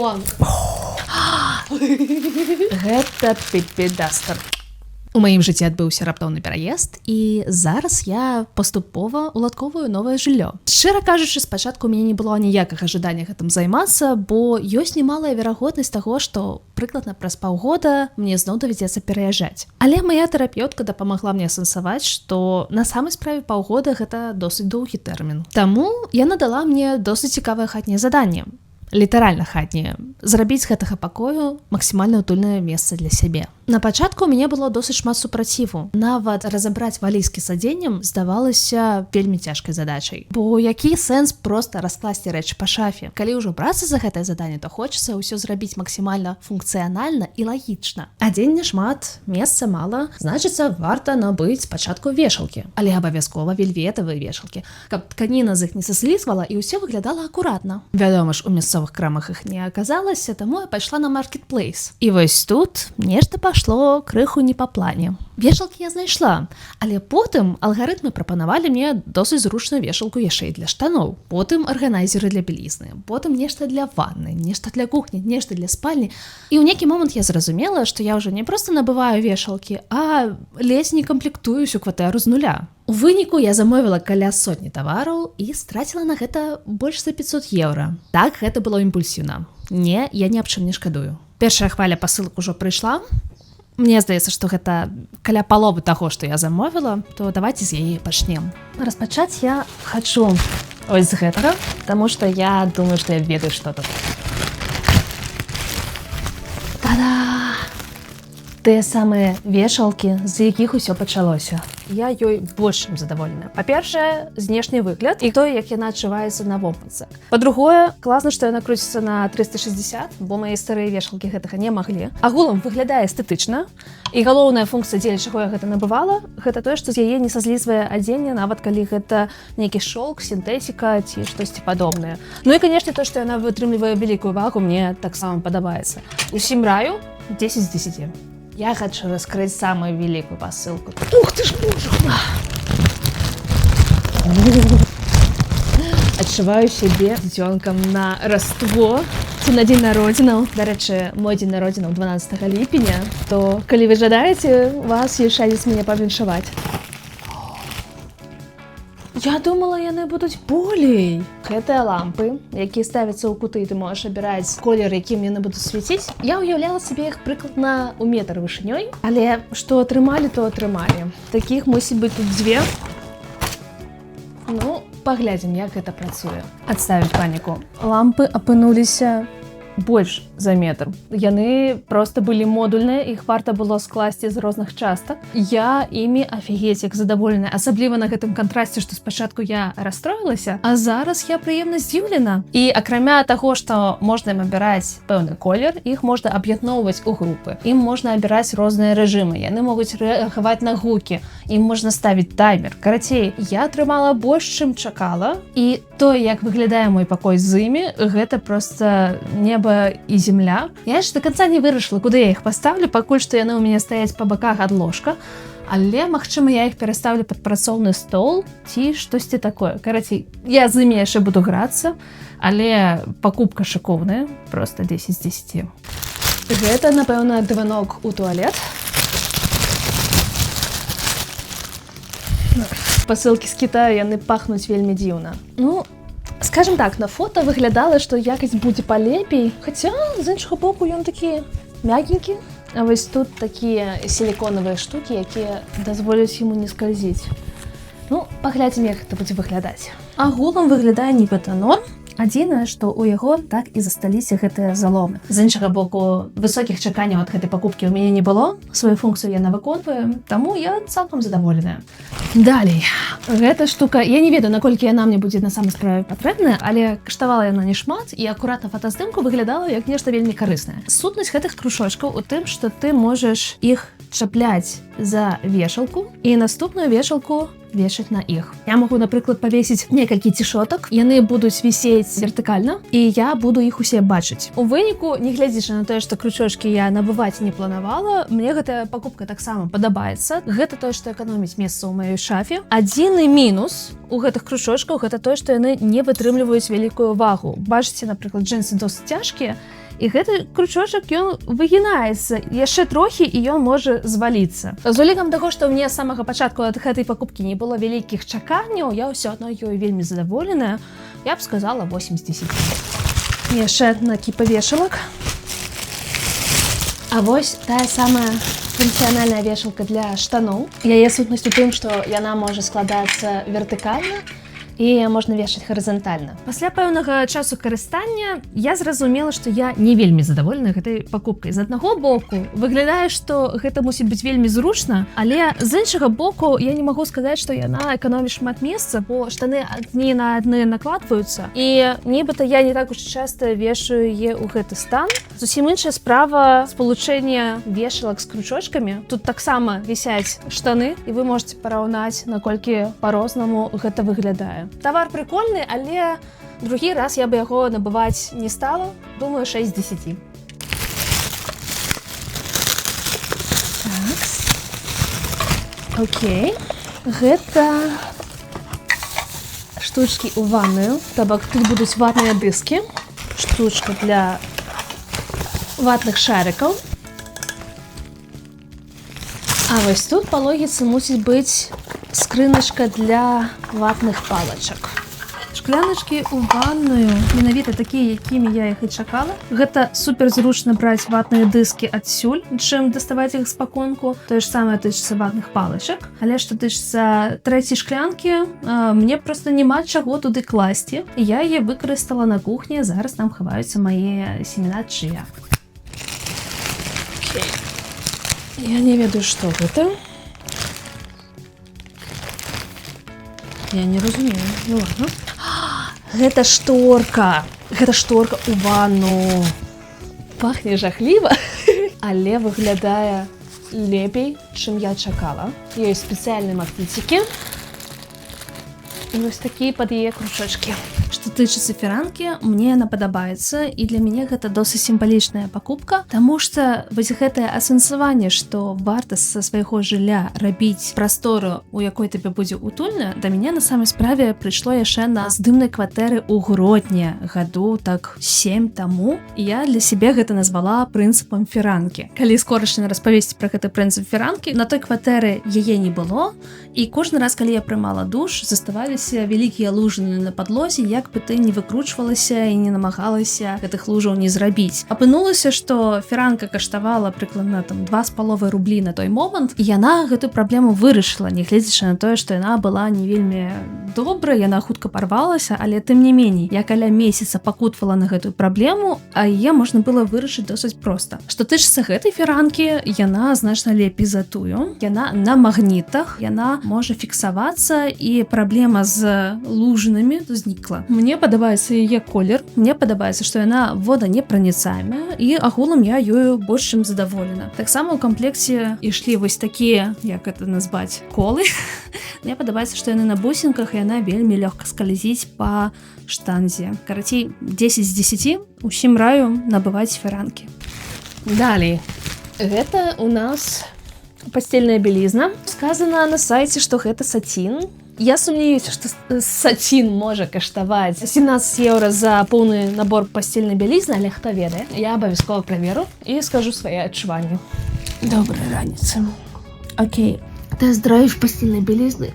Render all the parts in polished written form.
Вон. Гэта піпедастер. У маім жыцці адбыўся раптоўны пераезд, і зараз я паступова уладковую новае жыллё. Шчыра кажучы, спачатку у мяне не было ніякага жадання гэтым займацца, бо ёсць немалая верагоднасць таго, што прыкладна праз паўгода мне зноў давядзецца пераязджаць. Але моя тэрапеўтка дапамагла мне асэнсаваць, што на самай справе паўгода гэта досыць доўгі тэрмін. Таму яна дала мне досыць цікавае хатняе заданне. Літаральна хатняе. Зрабіць гэтага пакою максімальна утульнае месца для сябе. На пачатку у мяне было досыць шмат супраціву. Нават разабраць валізкі з адзеннем здавалася вельмі цяжкай задачай. Бо які сэнс проста раскласці рэчы па шафе? Калі ўжо брацца за гэтае заданне, то хочацца ўсё зрабіць максімальна функцыянальна і лагічна. Адзення шмат, месца мала, значыцца, варта набыць спачатку вешалкі. Але абавязкова вельветавыя вешалкі, каб тканіна з іх не саслізвала і ўсё выглядала акуратна. Вядома ж, у мясцовых крамах іх не аказалася, таму я пайшла на маркетплейс. І вось тут нешта пайшло крыху не па плане. Вешалкі я знайшла, але потым алгарытмы прапанавалі мне досыць зручную вешалку яшчэ і для штаноў. Потым арганайзеры для бялізны, потым нешта для ванны, нешта для кухні, нешта для спальні. І ў нейкі момант я зразумела, што я ўжо не проста набываю вешалкі, а ледзь не камплектую ўсю кватэру з нуля. У выніку я замовіла каля сотні тавараў і страціла на гэта больш за 500 еўра. Так, гэта было імпульсіўна. Не, я ні аб чым не шкадую. Першая хваля пасылак ужо прыйшла. Мне здаецца, што гэта каля паловы таго, што я замовіла, то давайце з яе пачнем. Распачаць я хачу ось з гэтага, таму што я думаю, што я ведаю, што тут. Та-да! Тыя самыя вешалкі, з якіх усё пачалося. Я ёй больш чым задаволеная. Па-першае, знешні выгляд і тое, як яна адчуваецца на вопратцы. Па-другое, класна, што яна круціцца на 360, бо мае старыя вешалкі гэтага не маглі. Агулам выглядае эстэтычна. І галоўная функцыя, дзеля чаго я гэта набывала, гэта тое, што з яе не сазлізвае адзенне, нават калі гэта нейкі шоўк, сінтэсіка ці штосьці падобнае. Ну і, канешне, тое, што яна вытрымлівае вялікую вагу, мне таксама падабаецца. Усім раю 10 з 10. Я хочу раскрыть самую великую посылку. Ух ты ж, боже! Адчуваю сябе дзёнкам на Раство ці на дзень народзінаў. Дарэчы, мой дзень народзінаў 12 ліпеня, то калі вы жадаеце, у вас ёсць шанец мяне павіншаваць. Я думала, яны будуць болей. Гэтыя лампы, якія ставяцца ў куты, ты можаш абіраць колер, якім яны будуць свяціць. Я ўяўляла сабе іх прыкладна ў метр вышынёй, але што атрымалі, то атрымалі. Такіх мусіць быць тут 2. Ну, паглядзім, як гэта працуе. Адставіць паніку. Лампы апынуліся больш за метр. Яны проста былі модульныя, іх варта было скласці з розных частак. Я імі афігеть як задаволеная, асабліва на гэтым кантрасце, што спачатку я расстроілася, а зараз я прыемна здзіўлена. І акрамя таго, што можна ім абіраць пэўны колер, іх можна аб'ядноўваць у групы. Ім можна абіраць розныя рэжымы, яны могуць рэагаваць на гукі, ім можна ставіць таймер. Карацей, я атрымала больш, чым чакала, і тое, як выглядае мой пакой з імі, гэта проста неба і земля. Я ж до конца не вырашыла, куды я іх паставлю, пакуль што яны ў мяне стаяць па баках ад ложка, але, магчыма, я іх пераставлю пад працоўны стол ці штосьці такое. Карацей, я з імі яшчэ буду грацца, але пакупка шыкоўная, проста 10 з 10. Гэта, напэўна, дыванок у туалет. Пасылкі з Китаю, яны пахнуць вельмі дзіўна. Ну, скажем так, на фото выглядала, што якасць будзе палепей, хаця, з іншага боку, ён такі мякенькі. А вось тут такія сіліконавыя штукі, якія дазволяць яму не скальзіць. Ну, паглядзім, як гэта будзе выглядаць. Агулам выглядае нібыта норм. Адзінае, што ў яго так і засталіся гэтыя заломы. З іншага боку, высокіх чаканняў ад гэтай пакупкі ў мяне не было. Сваю функцыю яна выконвае, таму я цалкам задаволеная. Далей. Гэта штука, я не ведаю, наколькі яна мне будзе на самай справе патрэбная, але каштавала яна не шмат, і акуратна фотаздымку выглядала як нешта вельмі карыснае. Сутнасць гэтых кружочкаў у тым, што ты можаш іх чапляць за вешалку і наступную вешалку вешаць на іх. Я магу, напрыклад, павесіць некалькі цішотак, яны будуць вісець вертыкальна, і я буду іх усе бачыць. У выніку, не глядзячы на тое, што кручочкі я набываць не планавала, мне гэтая пакупка таксама падабаецца. Гэта тое, што эканоміць месца ў маёй шафе. Адзіны мінус у гэтых кручочкаў гэта тое, што яны не вытрымліваюць вялікую вагу. Бачыце, напрыклад, джинсы досыць цяжкія, і гэты кручочак ён выгінаецца яшчэ трохі і ён можа зваліцца. З улікам таго, што мне з самага пачатку ад гэтай пакупкі не было вялікіх чаканняў, я ўсё адно ёй вельмі задаволеная, я б сказала 8 з 10. Яшчэ адна кіпа вешалак. А вось тая самая функцыянальная вешалка для штаноў. Яе сутнасць у тым, што яна можа складацца вертыкальна і можна вешаць гарызантальна. Пасля пэўнага часу карыстання я зразумела, што я не вельмі задаволеная гэтай пакупкай. З аднаго боку выглядае, што гэта мусіць быць вельмі зручна, але з іншага боку я не магу сказаць, што яна эканоміць шмат месца, бо штаны адні на адны накладваюцца. І нібыта я не так уж часта вешаю яе ў гэты стан. Зусім іншая справа спалучэння вешалак з кручочкамі. Тут таксама вісяць штаны, і вы можете параўнаць, наколькі па-рознаму гэта выглядае. Тавар прикольны, але другі раз я бы яго набываць не стала. Думаю, 6 з 10. Окей. Гэта штучкі ў ванную. Табак, тут будуць ватныя дыскі. Штучка для ватных шарикаў. А вось тут па логіцы мусіць быць скрыначка для ватных палачак. Шкляначкі ў ванную менавіта такія, якімі я іх і чакала. Гэта супер зручна браць ватныя дыскі адсюль, чым даставаць іх спаконку. Тое ж самае тычыцца ватных палачак. Але што тычыцца трэцяй шклянкі, мне проста няма чаго туды класці. Я яе выкарыстала на кухні, зараз там хаваюцца мае семена чыя. Я не ведаю, што гэта. Я не разумею. Ну ладно. Гэта шторка. Гэта шторка ў ванну. Пахне жахліва, але выглядае лепей, чым я чакала. Ёсць спецыяльныя магніцікі. І вось такія пад яе кружочкі. Што тычыцца фіранкі, мне яна падабаецца, і для мяне гэта досыць сімвалічная пакупка, таму што вось гэтае асэнсаванне, што варта са свайго жылля рабіць прастору, у якой табе будзе утульна, да мяне на самай справе прыйшло яшчэ на здымнай кватэры ў Гродні гадоў так 7 таму, і я для сябе гэта назвала прынцыпам фіранкі. Калі скорачна распавесці пра гэты прынцып фіранкі, на той кватэры яе не было, і кожны раз, калі я прымала душ, заставаліся вялікія лужыны на падлозе, як бы ты не выкручвалася і не намагалася гэтых лужаў не зрабіць. Апынулася, што фіранка каштавала прыкладна там 2,5 рублі на той момант, і яна гэтую праблему вырашыла, нягледзячы на тое, што яна была не вельмі добрая, яна хутка парвалася, але тым не меней, я каля месяца пакутвала на гэтую праблему, а яе можна было вырашыць досыць проста. Што тычыцца гэтай фіранкі, яна значна лепей за тую. Яна на магнітах, яна можа фіксавацца, і праблема з лужынамі знікла. Мне падабаецца яе колер, мне падабаецца, што яна воданепраніцаемая, і агулам я ёю больш чым задаволена. Таксама ў камплекце ішлі вось такія, як это назваць, колы. Мне падабаецца, што яны на бусінках, і яна вельмі лёгка скальзіць па штанзе. Карацей, 10 з 10, усім раю набываць фіранкі. Далей. Гэта у нас пастельная белізна. Сказана на сайце, што гэта сацін. Я сумнеюся, што сацін можа каштаваць 17 еўра за поўны набор пастельнай бялізны, але хто ведае. Я абавязкова праверу і скажу свае адчуванні. Добрай раніцы. Окей. Тест-драйв пастельнай бялізны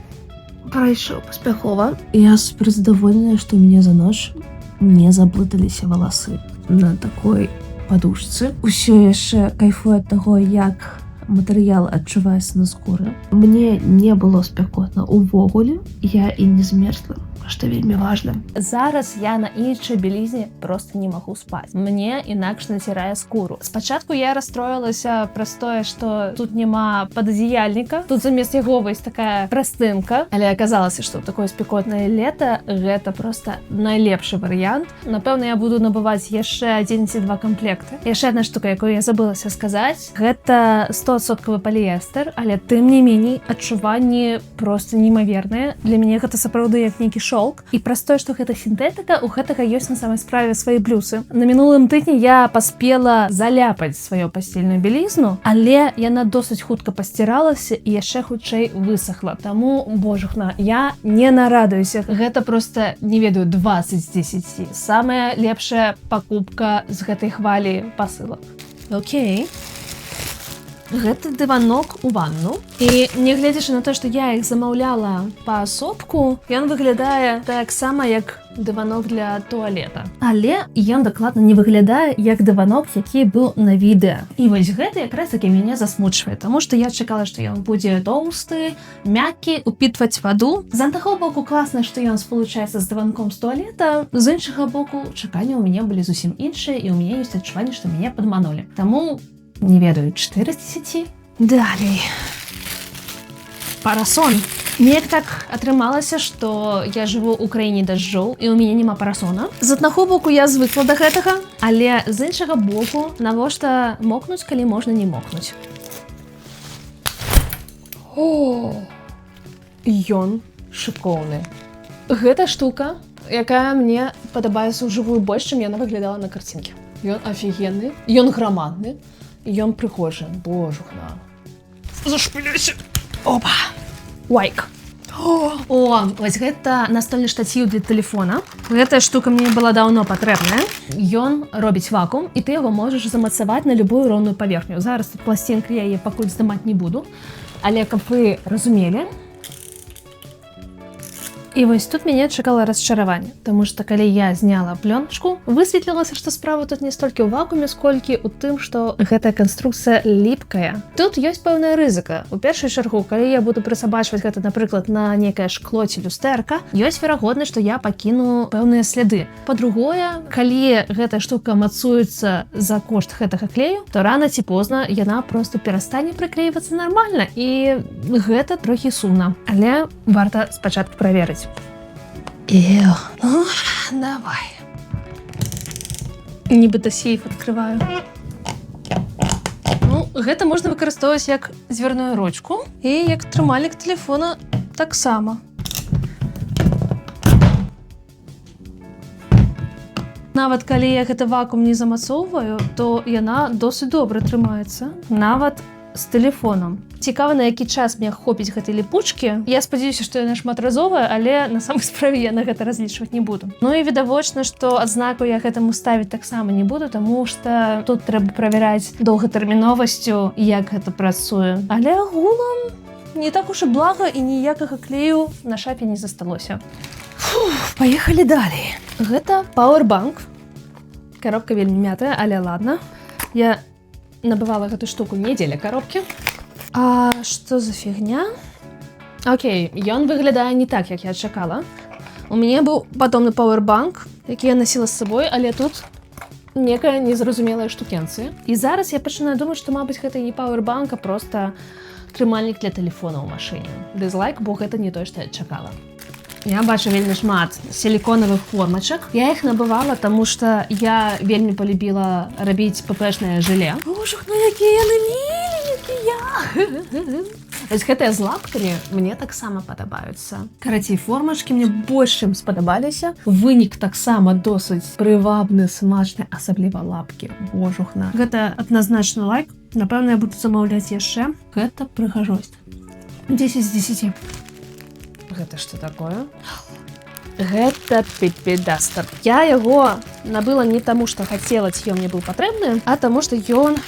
прайшоў паспяхова. Я супер задаволеная, што ў мяне за ноч не заблыталіся валасы на такой падушцы. Усё яшчэ кайфую ад таго, як матэрыял адчуваецца на скуры. Мне не было спякотна увогуле, я і не змерзла, што вельмі важна. Зараз я на іншай бялізне проста не магу спаць. Мне інакш націрае скуру. Спачатку я расстроілася праз тое, што тут няма пададзеяльніка. Тут замест яго вось такая прастынка. Але аказалася, што такое спякотнае лета гэта проста найлепшы варыянт. Напэўна, я буду набываць яшчэ 1 ці 2 комплекты. Яшчэ адна штука, якую я забылася сказаць, гэта 100% паліэстер, але тым не меней адчуванні проста немаверныя. Для мяне гэта сапраўды як нейкі шелк. І праз тое, што гэта сінтэтыка, у гэтага ёсць на самай справе свае плюсы. На мінулым тыдні я паспела заляпаць сваю пасцельную белізну, але яна досыць хутка пасціралася і яшчэ хутчэй высохла. Таму, божухна, я не нарадуюся. Гэта просто, не ведаю, 20 з 10. Самая лепшая пакупка з гэтай хвалі пасылак. Окей. Гэта дыванок у ванну. І нягледзячы на то, што я іх замаўляла паасобку, ён выглядае таксама як дыванок для туалета. Але ён дакладна не выглядае як дыванок, які быў на відэа. І вось гэта якраз такі мяне засмучвае, таму што я чакала, што ён будзе тоўсты, мяккі, упітваць ваду. З аднаго боку класна, што ён спалучаецца з дыванком з туалета, з іншага боку чаканні ў мяне былі зусім іншыя, і ў мяне ёсць адчуванне, што мяне падманулі. Таму не ведаю, 4 з 10. Далей. Парасон. Неяк так атрымалася, што я жыву ў краіне дажджоў, і ў мяне няма парасона. З аднаго боку я звыкла да гэтага, але з іншага боку, навошта мокнуць, калі можна не мокнуць. О! Ён шыкоўны. Гэта штука, якая мне падабаецца ўжывую больш, чым яна выглядала на карцінке. Ён офігенны, ён грамадны. Ён прыгожы, божухна. Зашпыляйся. Опа. Лайк. О, вось гэта настольны штаціў для тэлефона. Гэтая штука мне была даўно патрэбная. Ён робіць вакуум, і ты яго можаш замацаваць на любую роўную паверхню. Зараз тут пласцінка, я яе пакуль здымаць не буду. Але каб вы разумелі, і вось тут мяне чакала расчараванне, таму што калі я зняла плёначку, высветлілася, што справа тут не столькі ў вакууме, сколькі ў тым, што гэтая канструкцыя ліпкая. Тут ёсць пэўная рызыка. У першую чаргу, калі я буду прысабачваць гэта, напрыклад, на нейкае шкло ці люстэрка, ёсць верагоднасць, што я пакіну пэўныя сляды. Па-другое, калі гэтая штука мацуецца за кошт гэтага клею, то рана ці позна яна проста перастане прыклейвацца нармальна, і гэта трохі сумна. Але варта спачатку праверыць. Ну, давай. Нібыта сейф адкрываю. Ну, гэта можна выкарыстоўваць як дзвярную ручку і як трымальнік тэлефона таксама. Нават калі я гэты вакуум не замацоўваю, то яна досыць добра трымаецца. Нават з тэлефонам. Цікава, на які час мне хопіць гэтай ліпучкі. Я спадзяюся, што яна шматразовая, але на самай справе я на гэта разлічваць не буду. Ну і відавочна, што адзнаку я гэтаму ставіць таксама не буду, таму што тут трэба правяраць доўгатэрміновасцю, як гэта працуе. Але агулам не так уж і блага, і ніякага клею на шафе не засталося. Паехалі далей. Гэта пауэрбанк. Коробка вельмі мятая, але ладно. Я набывала гэту штуку не дзеля коробкі. А што за фігня? Окей, ён выглядае не так, як я чакала. У мяне быў падобны пауэрбанк, які я насіла з сабой, але тут некая незразумелая штукенцыя. І зараз я пачынаю думаць, што, мабыць, гэта не пауэрбанк, а проста трымальнік для тэлефона ў машыне. Дызлайк, бо гэта не тое, што я чакала. Я бачу вельмі шмат сіліконавых формачак. Я іх набывала, таму што я вельмі полюбіла рабіць ппшнае жыле. Божух, ну якія яны міленькія! Вось гэтыя з лапкамі мне таксама падабаюцца. Карацей, формачкі мне больш чым спадабаліся. Вынік таксама досыць прывабны, смачны, асабліва лапкі. Божухна. Гэта адназначны лайк. Напэўна, я буду замаўляць яшчэ. Гэта прыгажосць. 10 з 10. Гэта што такое? Гэта піпедастер. Я яго набыла не таму, што хацела, ці ён мне быў патрэбны, а таму, што ён,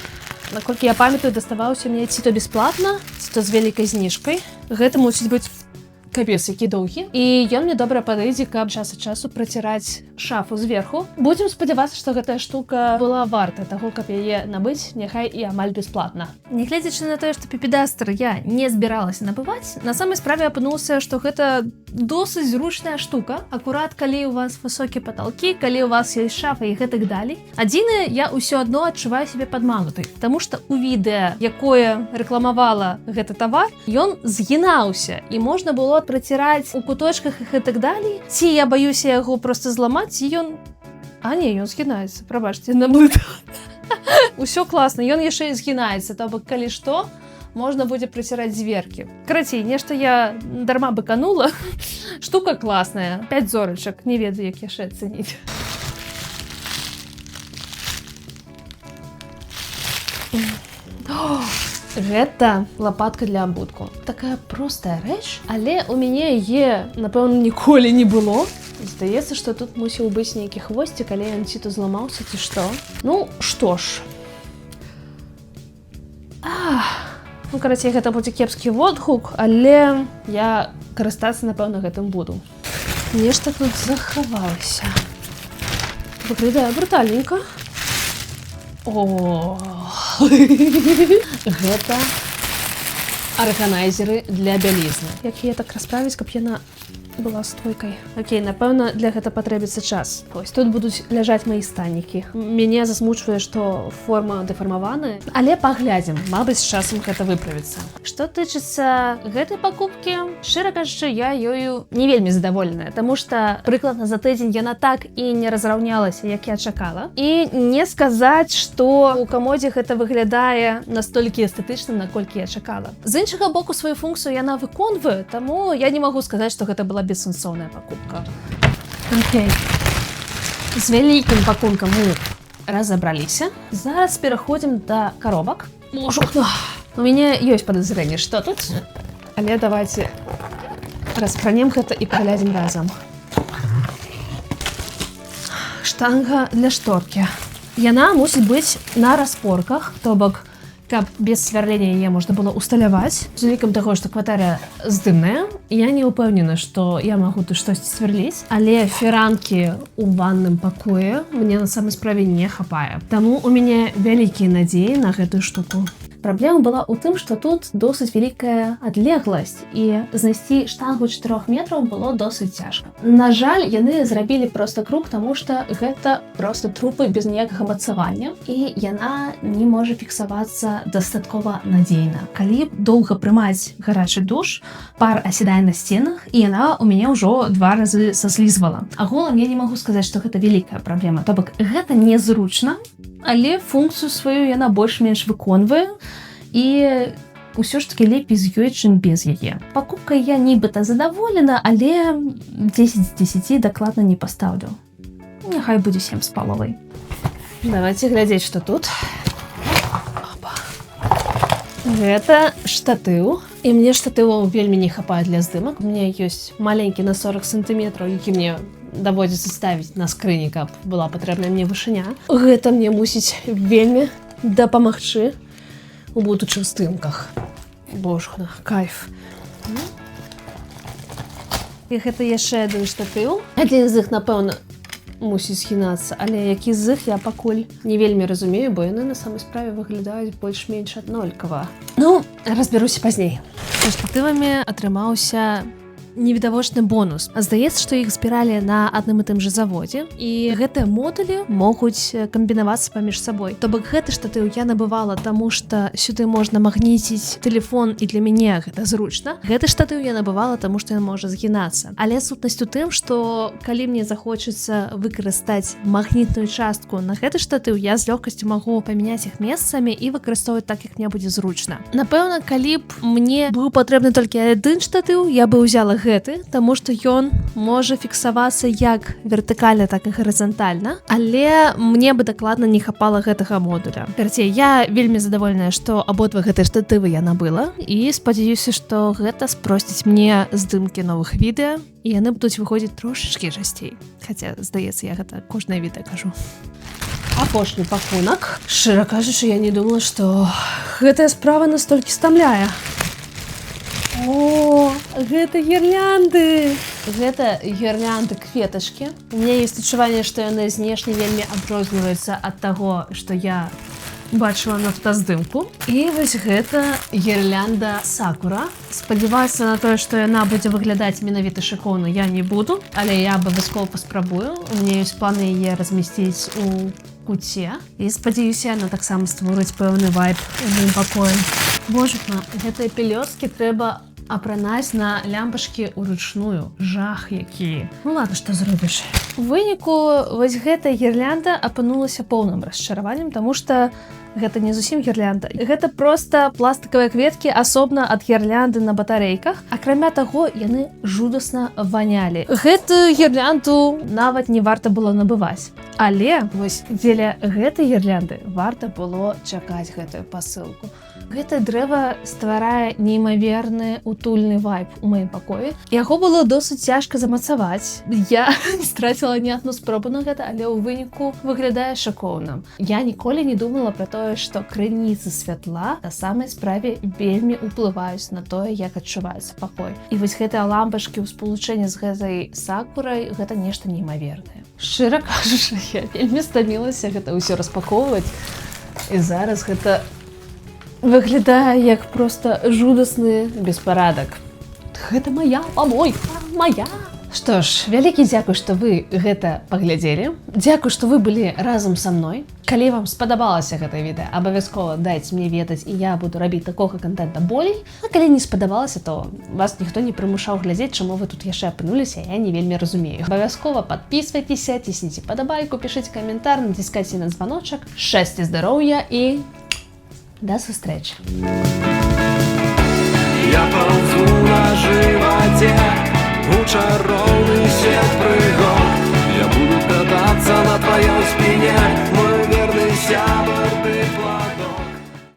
наколькі я памятаю, даставаўся мне ці то бясплатна, ці то з вялікай зніжкай. Гэта мусіць быць капец, які доўгі. І ён мне добра падыдзе, каб час ад часу праціраць шафу зверху. Будзем спадзявацца, што гэтая штука была варта таго, каб яе набыць, няхай і амаль бясплатна. Нягледзячы на тое, што піпедастер я не збіралася набываць, на самай справе апынулася, што гэта досыць зручная штука. Акурат, калі у вас высокія паталкі, калі у вас ёсць шафа і гэтак далей. Адзінае, я ўсё адно адчуваю сябе падманутай, таму што ў відэа, якое рэкламавала гэты тавар, ён згінаўся, і можна было праціраць у куточках і гэтак далей. Ці я баюся яго проста зламаць, ці ён... А не, ён згінаецца, прабачце, наблытала. Усё класна, ён яшчэ і згінаецца, то бок калі што, можна будзе прыціраць зверкі. Карацей, нешта я дарма быканула. Штука класная, 5 зорачак, не ведаю, як яшчэ ацэніць. Гэта лапатка для абутку. Такая простая рэч, але у мяне яе, напэўна, ніколі не было. Здаецца, што тут мусіў быць нейкі хвосцік, але ён ці то зламаўся, ці што. Ну, што ж. Ну, карацей, гэта будзе кепскі водгук, але я карыстацца, напэўна, гэтым буду. Нешта тут захавалася. Выглядае брутальненька. О, гэта арганайзеры для бялізны. Як яе так расправіць, каб яна была стойкай. Окей, напэўна, для гэта патрэбіцца час. Ось тут будуць ляжаць мои станікі. Мяне засмучвае, што форма дэфармаваная, але паглядзім, мабыць, з часам гэта выправіцца. Што тычыцца гэтай пакупкі, шчыра кажучы, я ёю не вельмі задаволеная, таму што прыкладна за тыдзень яна так і не разраўнялася, як я чакала. І не сказаць, што у камодзе гэта выглядае настолькі эстэтычна, наколькі я чакала. З іншага боку, сваю функцыю яна выконвае, таму я не магу сказаць, што гэта была бессэнсоўная пакупка. Окей. З вялікім пакункам мы разабраліся. Зараз пераходзім да коробак. У мяне ёсць падазрэнне, што тут. Але давайте распранем гэта і паглядзім разам. Штанга для шторкі. Яна мусіць быць на распорках, то бок каб без свярлення яе можна было усталяваць. З улікам таго, што кватэра здымная, я не ўпэўнена, што я магу тут штосьці свярліць, але фіранкі ў ванным пакоі мне на самай справе не хапае. Таму у мяне вялікія надзеі на гэтую штуку. Праблема была ў тым, што тут досыць вялікая адлегласць, і знайсці штангу 4 метраў было досыць цяжка. На жаль, яны зрабілі проста круг, таму што гэта проста трупы без ніякага мацавання, і яна не можа фіксавацца дастаткова надзейна. Калі доўга прымаць гарачы душ, пар асядае на сценах, і яна у мяне ўжо 2 разы саслізвала. Агулам я не магу сказаць, што гэта вялікая праблема. То бок гэта незручна, але функцыю сваю яна больш-менш выконвае, і ўсё ж таки лепей з ёй, чым без яе. Пакупкай я нібыта задаволена, але 10 з 10 дакладна не пастаўлю. Няхай будзе 7 з паловай. Давайте глядзець, што тут. Опа. Гэта штатыў. І мне штатываў вельмі не хапае для здымак. У мяне ёсць маленькі на 40 сантиметраў, які мне даводзіцца ставіць на скрыні, каб была патрэбная мне вышыня. Гэта мне мусіць вельмі дапамагчы у будучых здымках. Божухна, кайф. І гэта яшчэ адзін штатыў. Адзін з іх, напэўна, мусіць згінацца, але які з іх я пакуль не вельмі разумею, бо яны на самай справе выглядаюць больш-менш аднолькава. Ну, разбяруся пазней. Са штатывамі атрымаўся невідавочны бонус. Здаецца, што іх збіралі на адным і тым жа заводзе, і гэтыя модулі могуць камбінавацца паміж сабой. То бок гэты штатыў я набывала, таму што сюды можна магніціць тэлефон, і для мяне гэта зручна. Гэты штатыў я набывала, таму што ён можа згінацца. Але сутнасць у тым, што калі мне захочацца выкарыстаць магнітную частку на гэты штатыў, я з лёгкасцю магу памяняць іх месцамі і выкарыстоўваць так, як мне будзе зручна. Напэўна, калі б мне быў патрэбны толькі адзін штатыў, я бы ўзяла гэты, таму што ён можа фіксавацца як вертыкальна, так і гарызантальна, але мне бы дакладна не хапала гэтага модуля. Карацей, я вельмі задаволеная, што абодва гэтыя штатывы я набыла, і спадзяюся, што гэта спросціць мне здымкі новых відэа, і яны будуць выходзіць трошачкі часцей. Хаця, здаецца, я гэта кожнае відэа кажу. Апошні пакунак. Шчыра кажучы, я не думала, што гэтая справа настолькі стамляе. О, гэта гірлянды! Гэта гірлянды кветачкі. У меня есть адчуванне, што яны знешне вельмі адрозніваюцца ад таго, што я бачыла на фотаздымку. І вось гэта гірлянда сакура. Спадзявацца на тое, што яна будзе выглядаць менавіта шыкоўна, я не буду, але я абавязкова паспрабую. У мяне ёсць планы яе размясціць у куце. І спадзяюся, яна таксама створыць пэўны вайб у маім пакоі. Божухна, гэтыя пялёсткі трэба апранаць на лямпачкі ўручную. Жах які. Ну ладно, што зробіш. У выніку вось гэтая гірлянда апынулася поўным расчараваннем, таму што Гэта не зусім гірлянда. Гэта проста пластикавыя кветкі асобна ад гірлянды на батарэйках. Акрамя таго, яны жудасна ванялі. Гэтую гірлянду нават не варта было набываць. Але вось дзеля гэтай гірлянды варта было чакаць гэтую пасылку. Гэтае дрэва стварае неймаверны утульны вайб у маім пакоі. Яго было досыць цяжка замацаваць. Я страціла не адну спробу на гэта, але ў выніку выглядае шакоўна. Я ніколі не думала пра тое, што крыніцы святла на самай справе вельмі ўплываюць на тое, як адчуваецца пакой. І вось гэтыя лампачкі ў спалучэнні з гэтай сакурай гэта нешта неймавернае. Шчыра кажучы, я вельмі стамілася гэта ўсё распаковваць. І зараз гэта выглядае як проста жудасны беспарадак. Гэта моя памойка, моя. Што ж, вялікі дзякуй, што вы гэта паглядзелі. Дзякуй, што вы былі разам са мной. Калі вам спадабалася гэта відэа, абавязкова дайце мне ведаць, і я буду рабіць такога контента болей. А калі не спадабалася, то вас ніхто не прымушаў глядзець, чаму вы тут яшчэ апынуліся, я не вельмі разумею. Абавязкова падпісвайцеся, цісніце падабайку, пішыце каментар, націскайце на званочак. Шчасця, здароўя і до сустрэчы. Я паўзу на жываце у чароўны свет прыгод.